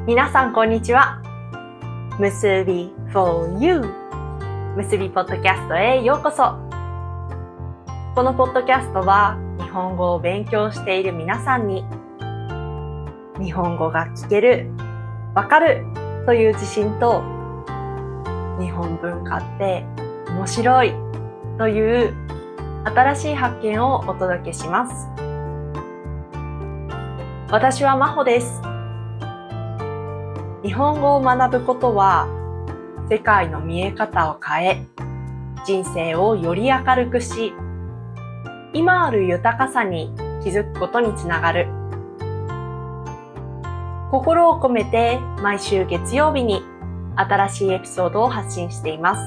皆さんこんにちは。むすび for you むすびポッドキャストへようこそ。このポッドキャストは日本語を勉強している皆さんに日本語が聞ける、わかるという自信と日本文化って面白いという新しい発見をお届けします。私はまほです。日本語を学ぶことは世界の見え方を変え、人生をより明るくし、今ある豊かさに気づくことにつながる。心を込めて毎週月曜日に新しいエピソードを発信しています。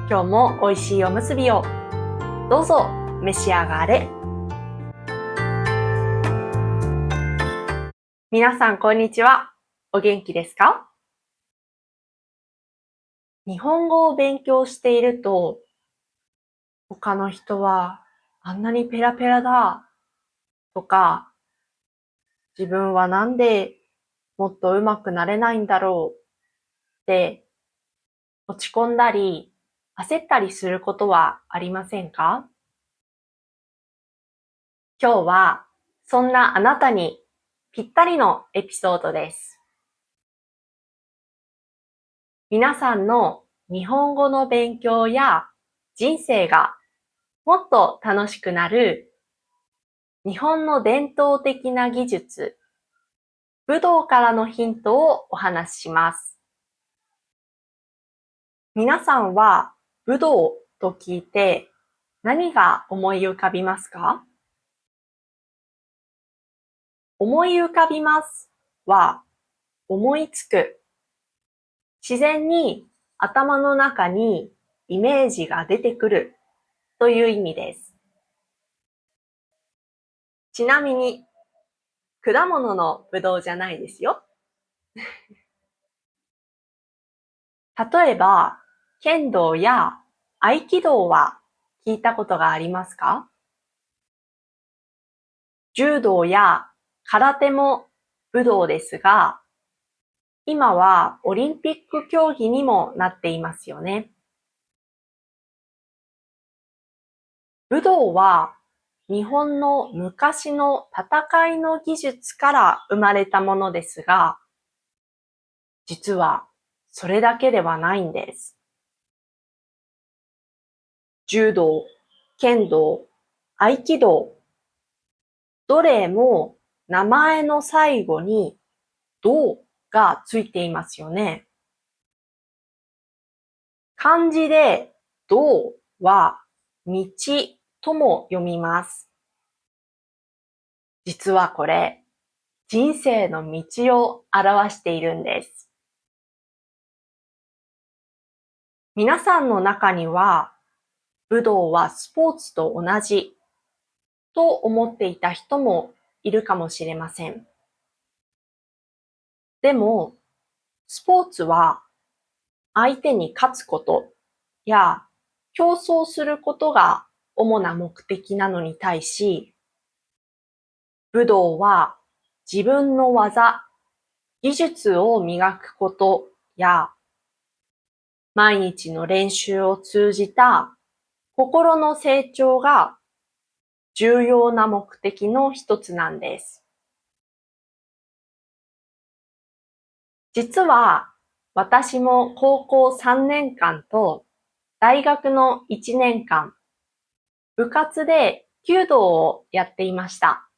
今日も美味しいおむすびをどうぞ召し上がれ。皆さんこんにちは。お元気ですか？日本語を勉強していると、他の人はあんなにペラペラだとか、自分はなんでもっと上手くなれないんだろうって落ち込んだり焦ったりすることはありませんか？今日はそんなあなたにぴったりのエピソードです。皆さんの日本語の勉強や人生がもっと楽しくなる日本の伝統的な技術、武道からのヒントをお話しします。皆さんは武道と聞いて何が思い浮かびますか？思い浮かびますは思いつく。自然に頭の中にイメージが出てくるという意味です。ちなみに果物のぶどうじゃないですよ。例えば剣道や合気道は聞いたことがありますか？柔道や空手も武道ですが、今はオリンピック競技にもなっていますよね。武道は日本の昔の戦いの技術から生まれたものですが、実はそれだけではないんです。柔道、剣道、合気道、どれも名前の最後に道がついていますよね。漢字で道は道とも読みます。実はこれ、人生の道を表しているんです。皆さんの中には、武道はスポーツと同じと思っていた人もいるかもしれません。でも、スポーツは相手に勝つことや競争することが主な目的なのに対し、武道は自分の技、技術を磨くことや毎日の練習を通じた心の成長が重要な目的の一つなんです。実は私も高校3年間と大学の1年間、部活で弓道をやっていました。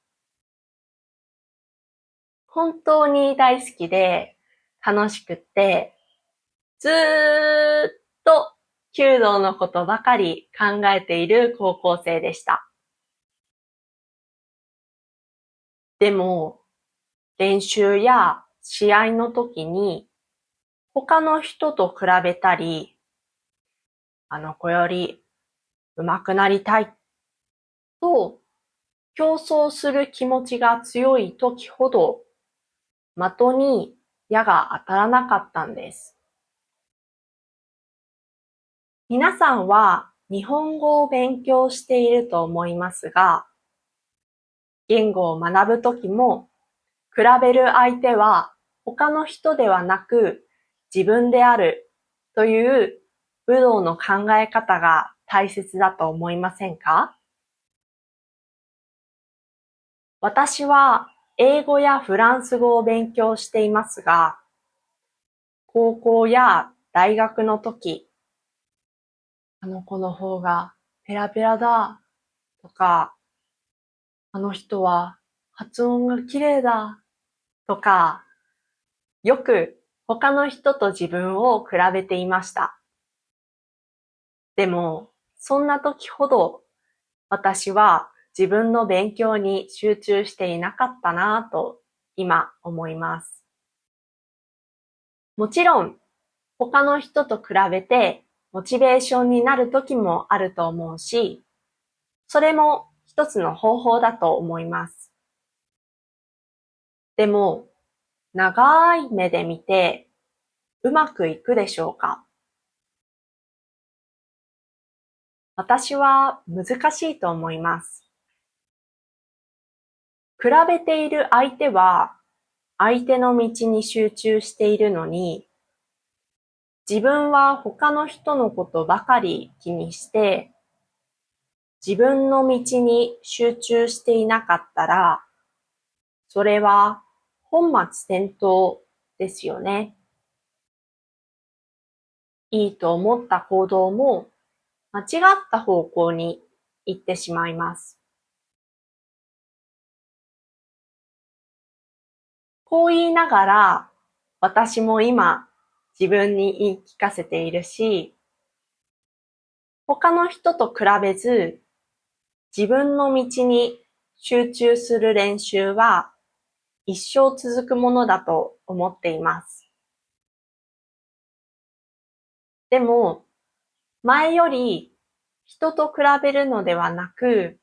本当に大好きで楽しくって、ずーっと弓道のことばかり考えている高校生でした。でも、練習や試合の時に他の人と比べたり、あの子より上手くなりたいと競争する気持ちが強い時ほど的に矢が当たらなかったんです。皆さんは日本語を勉強していると思いますが、言語を学ぶときも比べる相手は他の人ではなく自分であるという武道の考え方が大切だと思いませんか？私は英語やフランス語を勉強していますが、高校や大学の時、あの子の方がペラペラだとか、あの人は発音が綺麗だとか、よく他の人と自分を比べていました。でも、そんな時ほど私は自分の勉強に集中していなかったなぁと今思います。もちろん他の人と比べてモチベーションになる時もあると思うし、それも一つの方法だと思います。でも、長い目で見てうまくいくでしょうか？私は難しいと思います。比べている相手は相手の道に集中しているのに、自分は他の人のことばかり気にして、自分の道に集中していなかったら、それは本末転倒ですよね。いいと思った行動も間違った方向に行ってしまいます。こう言いながら、私も今自分に言い聞かせているし、他の人と比べず、自分の道に集中する練習は一生続くものだと思っています。でも、前より人と比べるのではなく、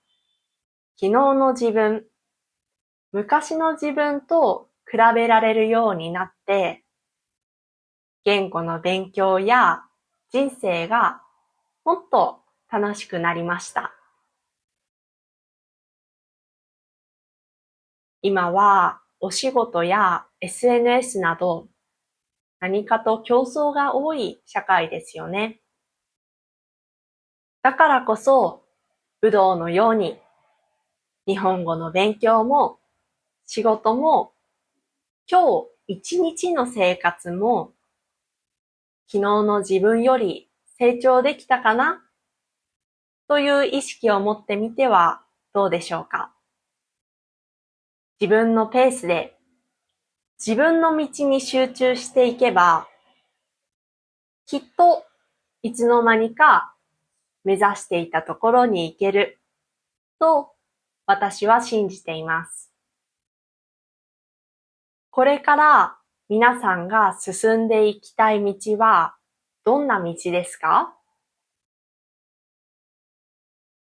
昨日の自分、昔の自分と比べられるようになって、言語の勉強や人生がもっと楽しくなりました。今はお仕事や SNS など何かと競争が多い社会ですよね。だからこそ武道のように日本語の勉強も仕事も今日一日の生活も昨日の自分より成長できたかなという意識を持ってみてはどうでしょうか。自分のペースで自分の道に集中していけばきっといつの間にか目指していたところに行けると私は信じています。これから皆さんが進んでいきたい道はどんな道ですか？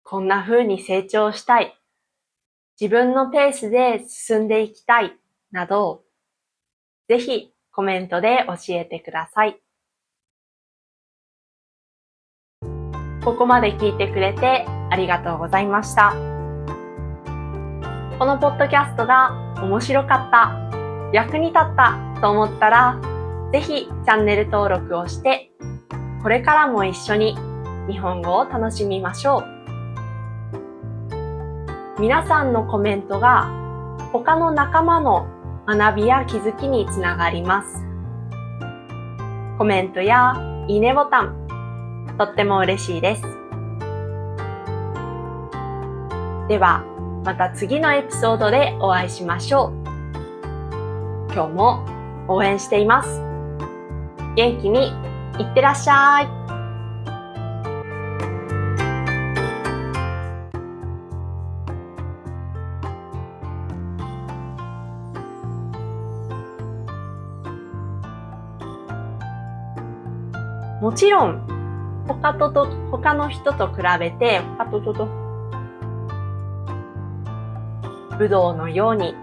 こんな風に成長したい、自分のペースで進んでいきたいなど、ぜひコメントで教えてください。ここまで聞いてくれてありがとうございました。このポッドキャストが面白かった、役に立ったと思ったら、ぜひチャンネル登録をして、これからも一緒に日本語を楽しみましょう。皆さんのコメントが他の仲間の学びや気づきにつながります。コメントやいいねボタン、とっても嬉しいです。では、また次のエピソードでお会いしましょう。今日も応援しています。元気にいってらっしゃい。もちろん、他の人と比べて、武道のように